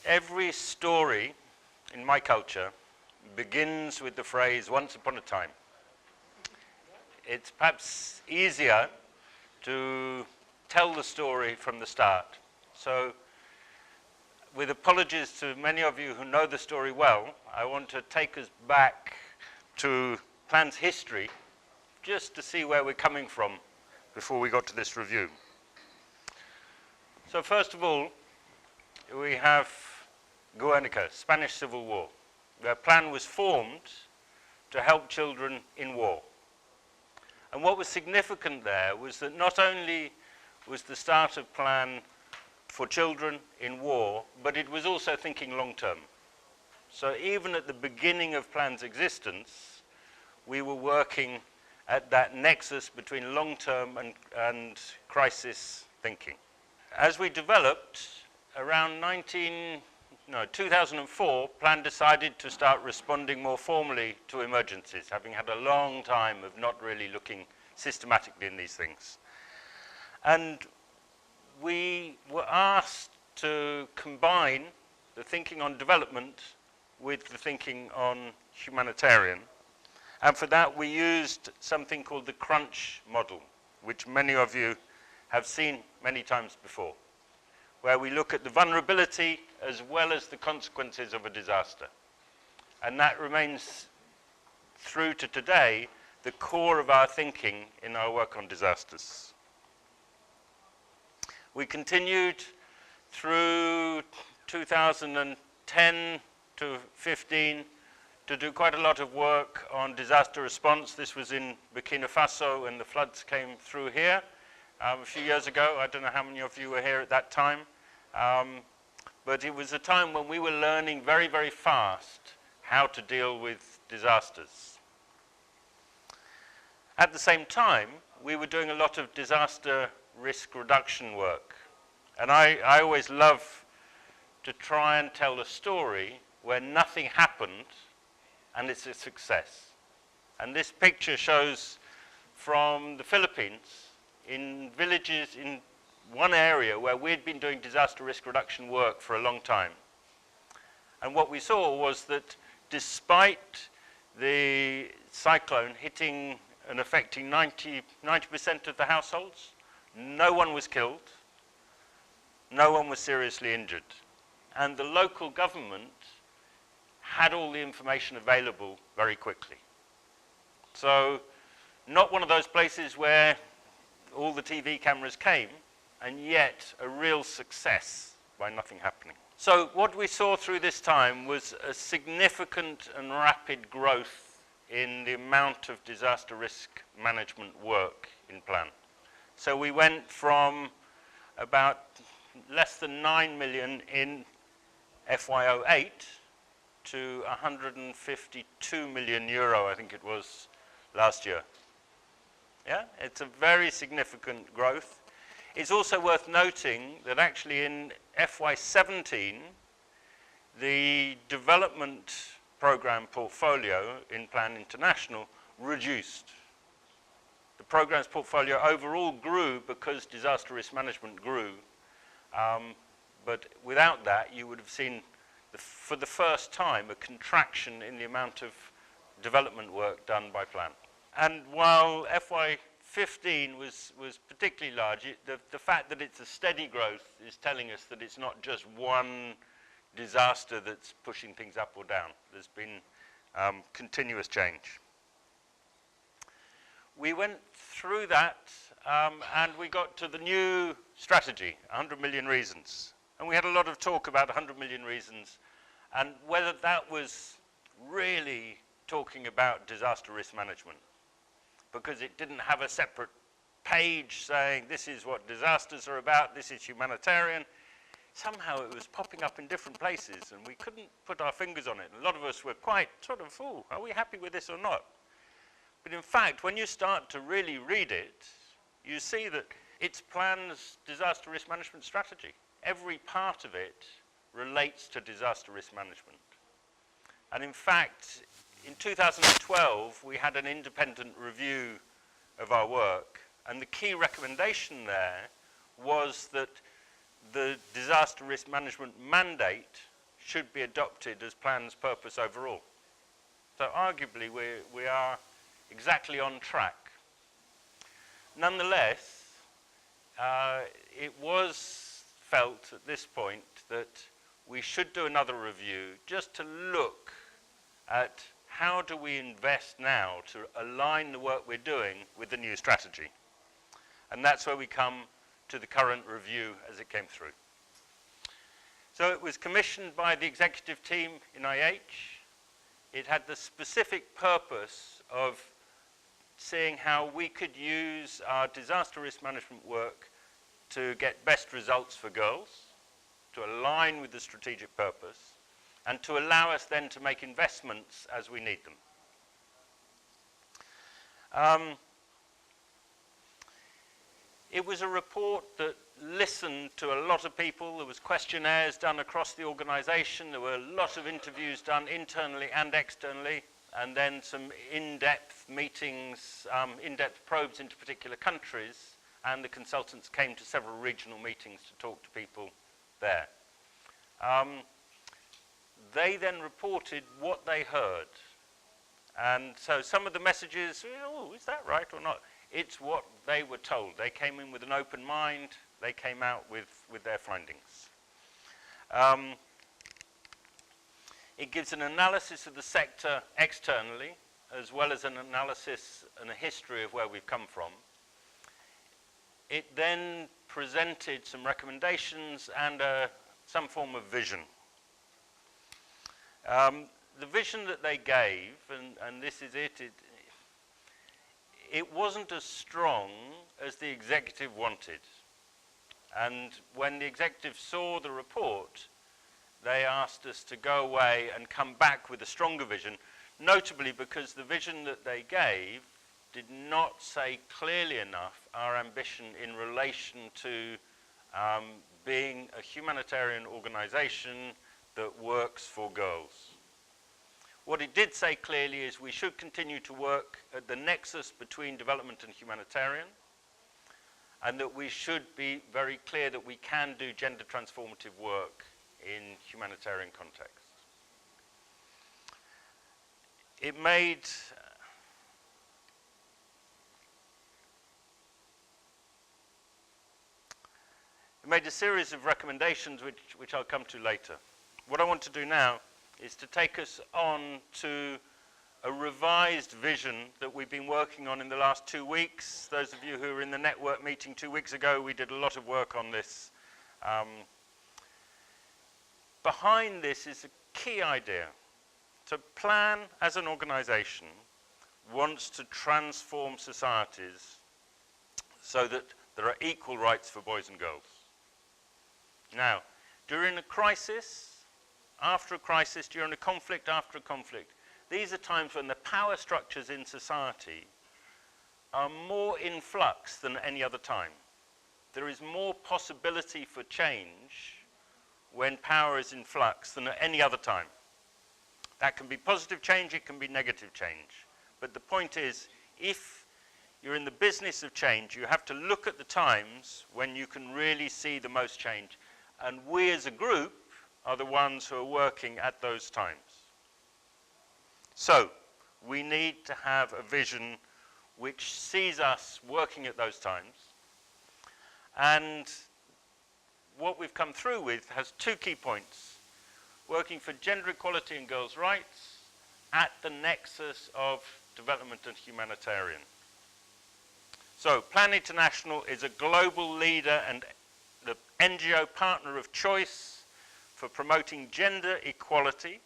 Every story in my culture begins with the phrase, once upon a time. It's perhaps easier to tell the story from the start. So, with apologies to many of you who know the story well, I want to take us back to Plan's history, just to see where we're coming from before we got to this review. So first of all, we have Guernica, Spanish Civil War, where Plan was formed to help children in war. And what was significant there was that not only was the start of Plan for children in war, but it was also thinking long term. So even at the beginning of Plan's existence, we were working at that nexus between long term and crisis thinking. As we developed, around 2004, Plan decided to start responding more formally to emergencies, having had a long time of not really looking systematically in these things. And we were asked to combine the thinking on development with the thinking on humanitarian. And for that, we used something called the crunch model, which many of you have seen many times before, where we look at the vulnerability as well as the consequences of a disaster. And that remains, through to today, the core of our thinking in our work on disasters. We continued through 2010 to 15 to do quite a lot of work on disaster response. This was in Burkina Faso when the floods came through here a few years ago. I don't know how many of you were here at that time. But it was a time when we were learning very, very fast how to deal with disasters. At the same time, we were doing a lot of disaster risk reduction work. And I always love to try and tell a story where nothing happened and it's a success. And this picture shows from the Philippines, in villages in one area where we'd been doing disaster risk reduction work for a long time. And what we saw was that despite the cyclone hitting and affecting 90% of the households, no one was killed, no one was seriously injured. And the local government had all the information available very quickly. So, not one of those places where all the TV cameras came, and yet a real success by nothing happening. So what we saw through this time was a significant and rapid growth in the amount of disaster risk management work in Plan. So we went from about less than 9 million in FY08 to 152 million euro, I think it was, last year. Yeah, it's a very significant growth. It's also worth noting that actually in FY17, the development program portfolio in Plan International reduced. The program's portfolio overall grew because disaster risk management grew. But without that, you would have seen, for the first time, a contraction in the amount of development work done by Plan. And while FY15 was particularly large, the fact that it's a steady growth is telling us that it's not just one disaster that's pushing things up or down. There's been continuous change. We went through that and we got to the new strategy, 100 million reasons. And we had a lot of talk about 100 million reasons and whether that was really talking about disaster risk management, because it didn't have a separate page saying this is what disasters are about, this is humanitarian. Somehow it was popping up in different places and we couldn't put our fingers on it. A lot of us were quite sort of, oh, are we happy with this or not? But in fact, when you start to really read it, you see that it's Plan's disaster risk management strategy. Every part of it relates to disaster risk management. And in fact, in 2012, we had an independent review of our work, and the key recommendation there was that the disaster risk management mandate should be adopted as plan's purpose overall. So arguably we are exactly on track. Nonetheless, it was felt at this point that we should do another review just to look at how do we invest now to align the work we're doing with the new strategy. And that's where we come to the current review as it came through. So it was commissioned by the executive team in IH. It had the specific purpose of seeing how we could use our disaster risk management work to get best results for girls, to align with the strategic purpose, and to allow us then to make investments as we need them. It was a report that listened to a lot of people. There was questionnaires done across the organization. There were a lot of interviews done internally and externally, and then some in-depth meetings, in-depth probes into particular countries, and the consultants came to several regional meetings to talk to people there. They then reported what they heard. And so some of the messages, oh, is that right or not? It's what they were told. They came in with an open mind. They came out with their findings. It gives an analysis of the sector externally, as well as an analysis and a history of where we've come from. It then presented some recommendations and some form of vision. The vision that they gave, and this is it, it wasn't as strong as the executive wanted. And when the executive saw the report, they asked us to go away and come back with a stronger vision, notably because the vision that they gave did not say clearly enough our ambition in relation to being a humanitarian organization that works for girls. What it did say clearly is we should continue to work at the nexus between development and humanitarian, and that we should be very clear that we can do gender transformative work in humanitarian context. It made a series of recommendations which I'll come to later. What I want to do now is to take us on to a revised vision that we've been working on in the last 2 weeks. Those of you who were in the network meeting 2 weeks ago, we did a lot of work on this. Behind this is a key idea. So Plan, as an organization, wants to transform societies so that there are equal rights for boys and girls. Now, during a crisis, after a crisis, during a conflict, after a conflict, these are times when the power structures in society are more in flux than any other time. There is more possibility for change when power is in flux than at any other time. That can be positive change, it can be negative change. But the point is, if you're in the business of change, you have to look at the times when you can really see the most change. And we as a group are the ones who are working at those times. So, we need to have a vision which sees us working at those times. And what we've come through with has 2 key points. Working for gender equality and girls' rights at the nexus of development and humanitarian. So, Plan International is a global leader and the NGO partner of choice for promoting gender equality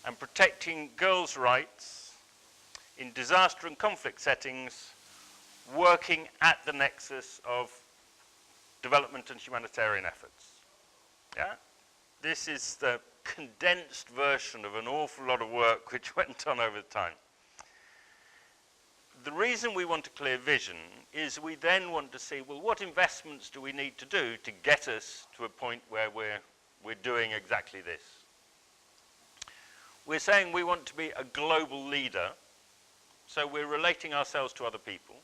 and protecting girls' rights in disaster and conflict settings, working at the nexus of development and humanitarian efforts. Yeah? This is the condensed version of an awful lot of work which went on over time. The reason we want a clear vision is we then want to see, well, what investments do we need to do to get us to a point where we're doing exactly this? We're saying we want to be a global leader, so we're relating ourselves to other people.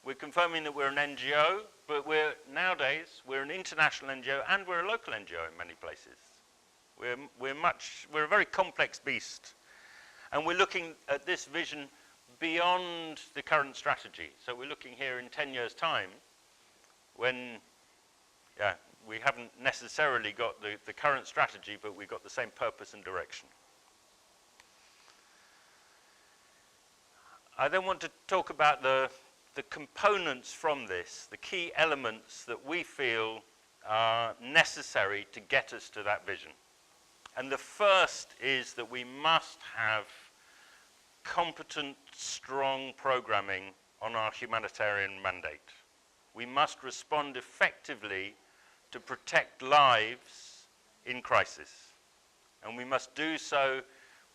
We're confirming that we're an NGO, but nowadays we're an international NGO and we're a local NGO in many places. We're a very complex beast. And we're looking at this vision beyond the current strategy. So we're looking here in 10 years' time when, we haven't necessarily got the current strategy, but we've got the same purpose and direction. I then want to talk about the components from this, the key elements that we feel are necessary to get us to that vision. And the first is that we must have competent, strong programming on our humanitarian mandate. We must respond effectively to protect lives in crisis. And we must do so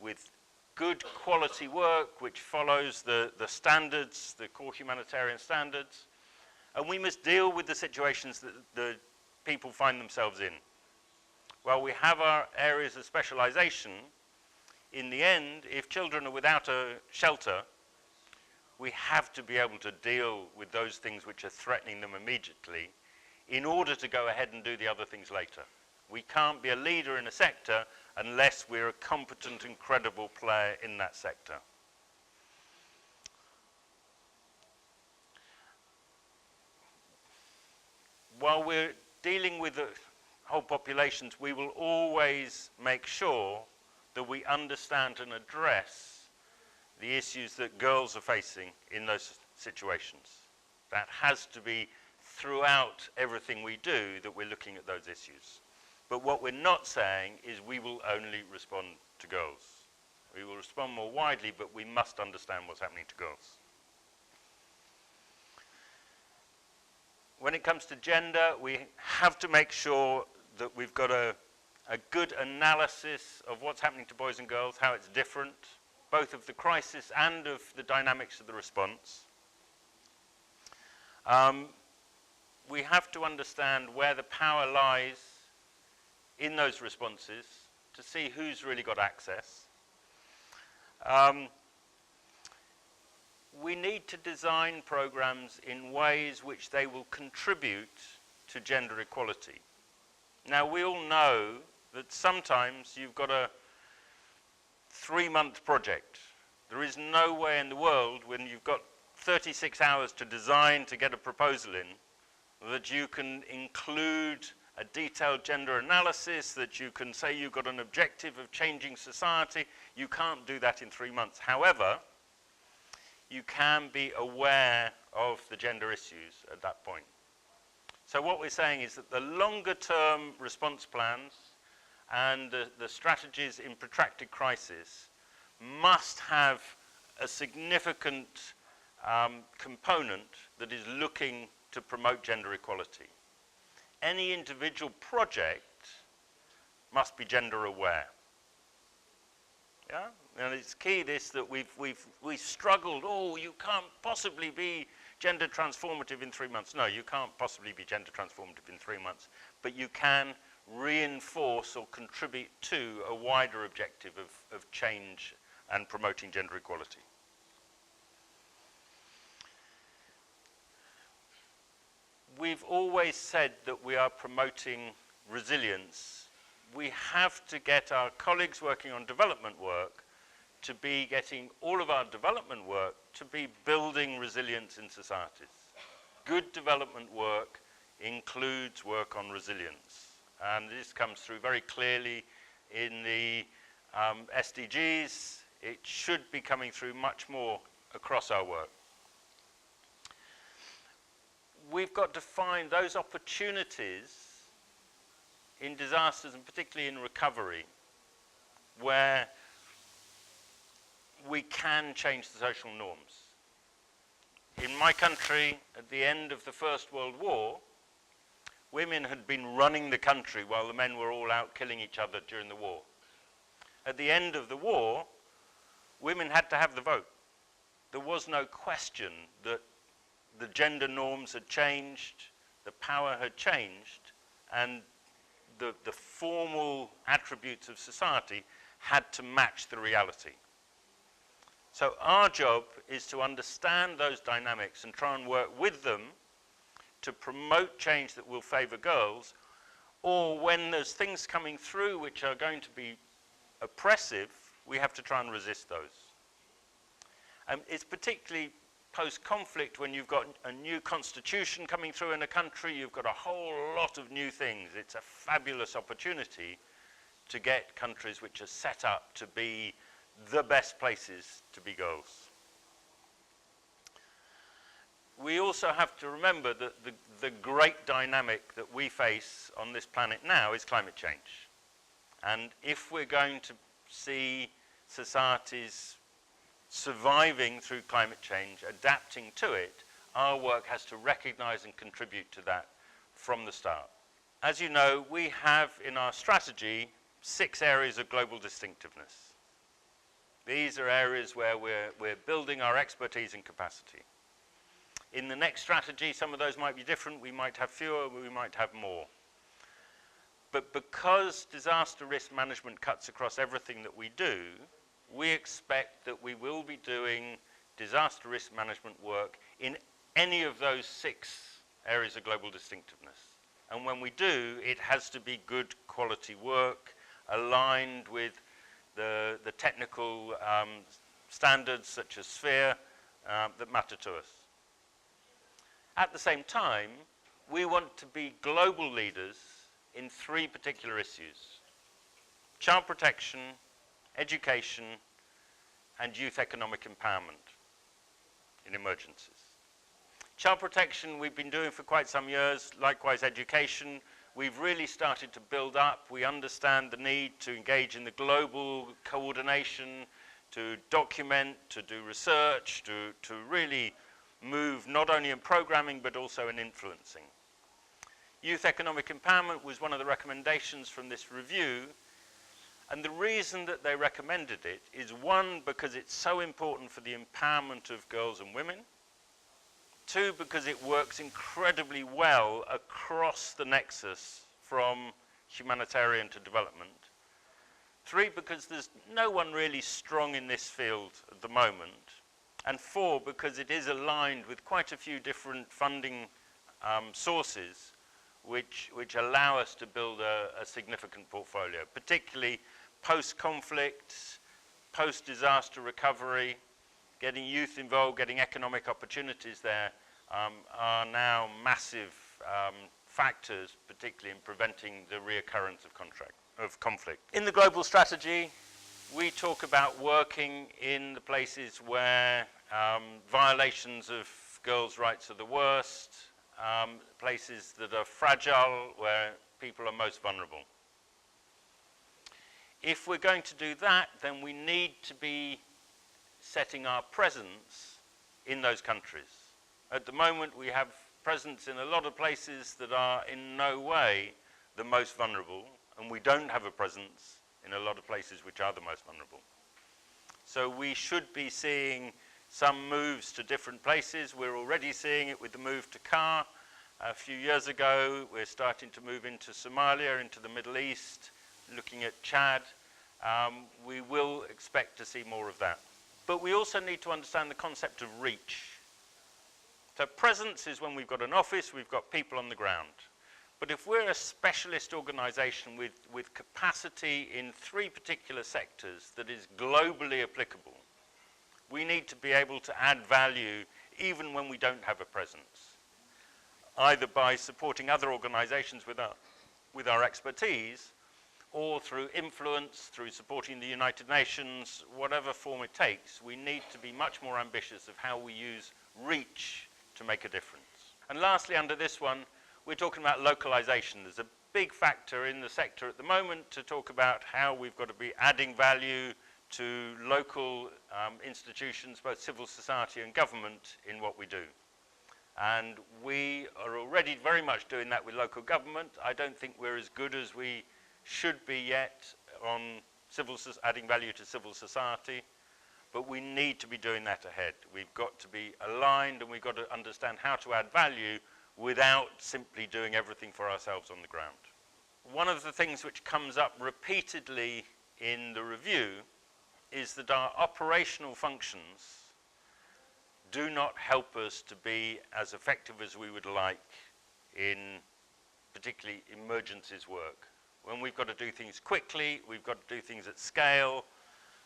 with good quality work which follows the standards, the core humanitarian standards. And we must deal with the situations that the people find themselves in. While we have our areas of specialization, in the end, if children are without a shelter, we have to be able to deal with those things which are threatening them immediately in order to go ahead and do the other things later. We can't be a leader in a sector unless we're a competent and credible player in that sector. While we're dealing with the whole populations, we will always make sure that we understand and address the issues that girls are facing in those situations. That has to be throughout everything we do, that we're looking at those issues. But what we're not saying is we will only respond to girls. We will respond more widely, but we must understand what's happening to girls. When it comes to gender, we have to make sure that we've got a good analysis of what's happening to boys and girls, how it's different, both of the crisis and of the dynamics of the response. We have to understand where the power lies in those responses to see who's really got access. We need to design programs in ways which they will contribute to gender equality. Now, we all know that sometimes you've got a 3-month project. There is no way in the world when you've got 36 hours to design to get a proposal in that you can include a detailed gender analysis, that you can say you've got an objective of changing society. You can't do that in 3 months. However, you can be aware of the gender issues at that point. So what we're saying is that the longer term response plans and the strategies in protracted crisis must have a significant component that is looking to promote gender equality. Any individual project must be gender aware. Yeah? And it's key this that we've struggled, you can't possibly be gender transformative in 3 months. No, you can't possibly be gender transformative in 3 months, but you can reinforce or contribute to a wider objective of change and promoting gender equality. We've always said that we are promoting resilience. We have to get our colleagues working on development work to be getting all of our development work to be building resilience in societies. Good development work includes work on resilience. And this comes through very clearly in the SDGs. It should be coming through much more across our work. We've got to find those opportunities in disasters and particularly in recovery where we can change the social norms. In my country, at the end of the First World War, women had been running the country while the men were all out killing each other during the war. At the end of the war, women had to have the vote. There was no question that the gender norms had changed, the power had changed, and the formal attributes of society had to match the reality. So our job is to understand those dynamics and try and work with them to promote change that will favor girls Or when there's things coming through which are going to be oppressive, we have to try and resist those. It's particularly post-conflict when you've got a new constitution coming through in a country, you've got a whole lot of new things. It's a fabulous opportunity to get countries which are set up to be the best places to be girls. We also have to remember that the great dynamic that we face on this planet now is climate change. And if we're going to see societies surviving through climate change, adapting to it, our work has to recognize and contribute to that from the start. As you know, we have in our strategy 6 areas of global distinctiveness. These are areas where we're building our expertise and capacity. In the next strategy, some of those might be different. We might have fewer, we might have more. But because disaster risk management cuts across everything that we do, we expect that we will be doing disaster risk management work in any of those 6 areas of global distinctiveness. And when we do, it has to be good quality work, aligned with the technical standards such as SPHERE that matter to us. At the same time, we want to be global leaders in 3 particular issues: child protection, education, and youth economic empowerment in emergencies. Child protection we've been doing for quite some years, likewise education. We've really started to build up. We understand the need to engage in the global coordination, to document, to do research, to really move not only in programming but also in influencing. Youth economic empowerment was one of the recommendations from this review, and the reason that they recommended it is, 1, because it's so important for the empowerment of girls and women; 2, because it works incredibly well across the nexus from humanitarian to development; 3, because there's no one really strong in this field at the moment; and 4, because it is aligned with quite a few different funding sources which allow us to build a significant portfolio, particularly post-conflict, post-disaster recovery. Getting youth involved, getting economic opportunities there are now massive factors, particularly in preventing the reoccurrence of conflict. In the global strategy, we talk about working in the places where violations of girls' rights are the worst, places that are fragile, where people are most vulnerable. If we're going to do that, then we need to be setting our presence in those countries. At the moment, we have presence in a lot of places that are in no way the most vulnerable, and we don't have a presence in a lot of places which are the most vulnerable. So we should be seeing some moves to different places. We're already seeing it with the move to CAR. A few years ago, we're starting to move into Somalia, into the Middle East, looking at Chad. We will expect to see more of that. But we also need to understand the concept of reach. So presence is when we've got an office, we've got people on the ground. But if we're a specialist organization with capacity in 3 particular sectors that is globally applicable, we need to be able to add value even when we don't have a presence, either by supporting other organizations with our expertise, or through influence, through supporting the United Nations, whatever form it takes. We need to be much more ambitious of how we use reach to make a difference. And lastly, under this one, we're talking about localization. There's a big factor in the sector at the moment to talk about how we've got to be adding value to local institutions, both civil society and government, in what we do. And we are already very much doing that with local government. I don't think we're as good as we should be yet on adding value to civil society, but we need to be doing that ahead. We've got to be aligned, and we've got to understand how to add value without simply doing everything for ourselves on the ground. One of the things which comes up repeatedly in the review is that our operational functions do not help us to be as effective as we would like in particularly emergencies work. When we've got to do things quickly, we've got to do things at scale,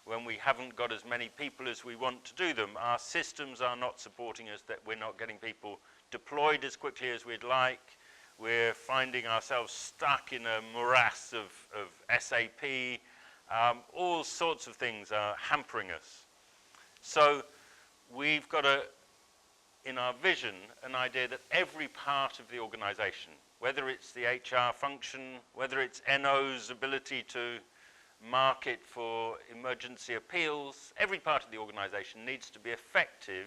when we haven't got as many people as we want to do them, our systems are not supporting us, that we're not getting people deployed as quickly as we'd like. We're finding ourselves stuck in a morass of SAP. All sorts of things are hampering us. So we've got in our vision, an idea that every part of the organization, whether it's the HR function, whether it's NO's ability to market for emergency appeals, every part of the organization needs to be effective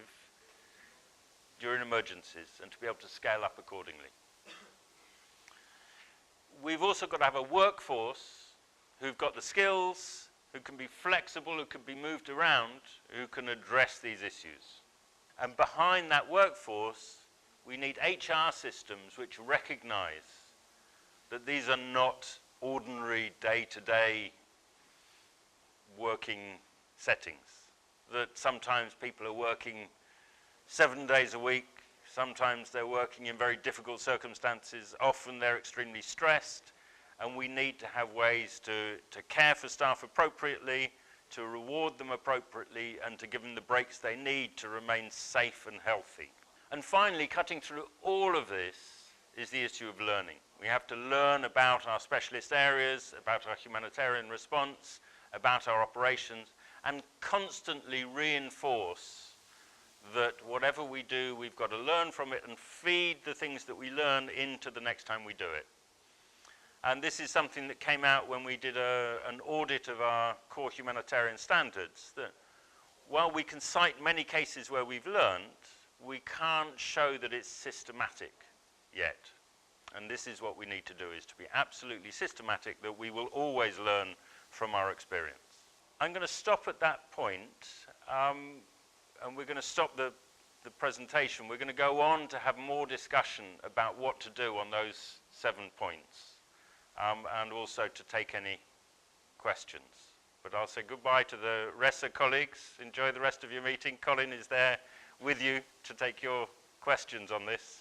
during emergencies and to be able to scale up accordingly. We've also got to have a workforce who've got the skills, who can be flexible, who can be moved around, who can address these issues. And behind that workforce, we need HR systems which recognize that these are not ordinary day-to-day working settings, that sometimes people are working 7 days a week, sometimes they're working in very difficult circumstances, often they're extremely stressed, and we need to have ways to care for staff appropriately, to reward them appropriately, and to give them the breaks they need to remain safe and healthy. And finally, cutting through all of this is the issue of learning. We have to learn about our specialist areas, about our humanitarian response, about our operations, and constantly reinforce that whatever we do, we've got to learn from it and feed the things that we learn into the next time we do it. And this is something that came out when we did an audit of our core humanitarian standards, that while we can cite many cases where we've learned, we can't show that it's systematic yet. And this is what we need to do, is to be absolutely systematic, that we will always learn from our experience. I'm going to stop at that point, and we're going to stop the presentation. We're going to go on to have more discussion about what to do on those 7 points, and also to take any questions. But I'll say goodbye to the rest of the colleagues. Enjoy the rest of your meeting. Colin is there with you to take your questions on this.